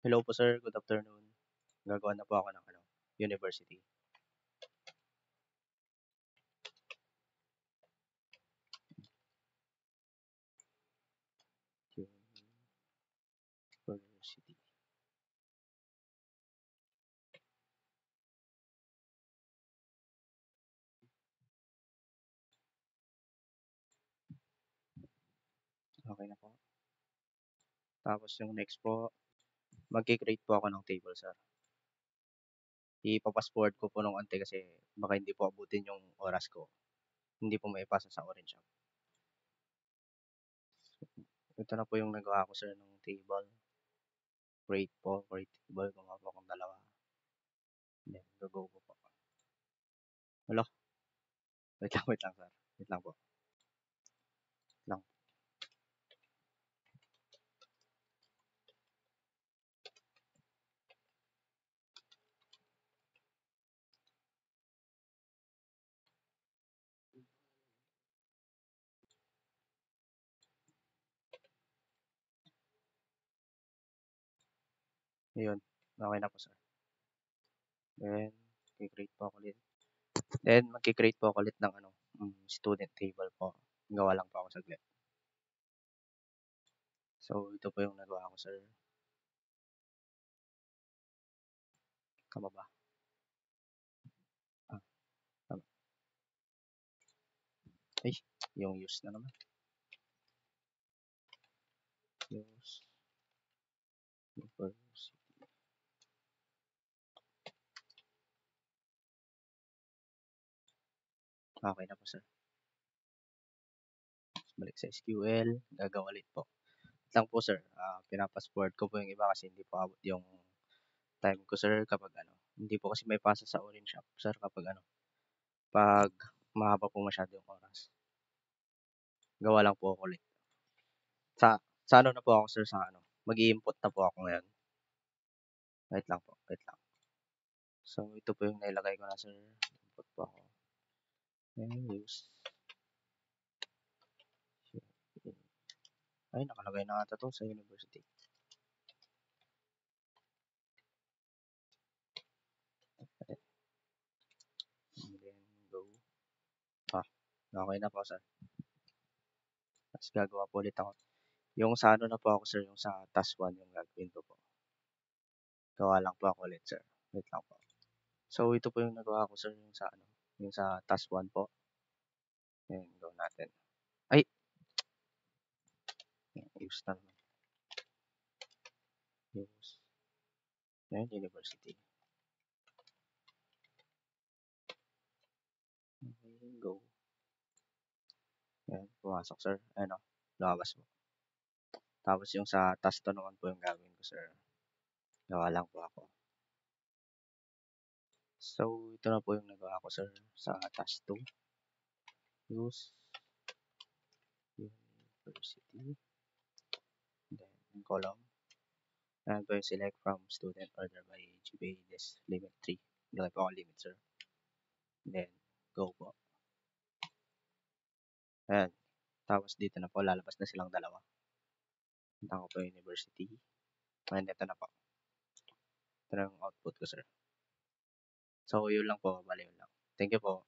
Hello po sir, good afternoon. Gagawa na po ako ng university. University. Okay na po. Tapos yung next po, magki-create po ako ng table sir. Ipapasword ko po ng onte kasi baka hindi po abutin yung oras ko. Hindi po maipasa sa orange app. Ito na po yung nagawa ko sir ng table. Create table. Gumawa po akong dalawa. Then, go po. Hello? Wait lang sir. Wait lang po. Lang. Ayun. Okay na po sir. Then, magki-create po ako ulit. Then, magki-create po ako ulit ng student table po. Gawa lang po ako saglit. So, ito po yung nagawa ko, sir. Tama ba? Tama. Ay, yung use na naman. Use. University. Okay na po, sir. Balik sa SQL. Gagawa ulit po. Lang po, sir. Pinapasword ko po yung iba kasi hindi po abot yung time ko, sir, kapag hindi po kasi may pasa sa orange app, sir, kapag pag mahaba po masyado yung oras. Gawa lang po ako ulit. Sa na po ako, sir, mag-i-input na po ako ngayon. Wait lang po, wait lang. So, ito po yung nailagay ko na, sir. Input po ako. And use. Ay, nakalagay na ata to sa university. And then, go. Okay na po, sir. Tapos gagawa po ulit ako. Yung sa na po ako, sir, yung sa task 1 yung gagawin ko po. Gawa lang po ako ulit, sir. Wait lang po. So, ito po yung nagawa ko, sir, yung sa task 1 po. And go natin. Ay! Use na naman. Use. And university. Okay, go. Ayan, pumasok, sir. Ano, lumabas mo. Tapos yung sa task 2 naman po yung gagawin ko, sir. Gawa lang po ako. So, ito na po yung nagawa ko, sir, sa task 2. Use university. Then, column. Ayan po yung select from student order by GPA this limit 3. Ilagay po ako limit, sir. Then, go po. Ayan. Tapos dito na po, lalabas na silang dalawa. Punta ko po university. And ito na po. Ito na yung output ko, sir. So, yun lang po. Bali yun lang. Thank you po.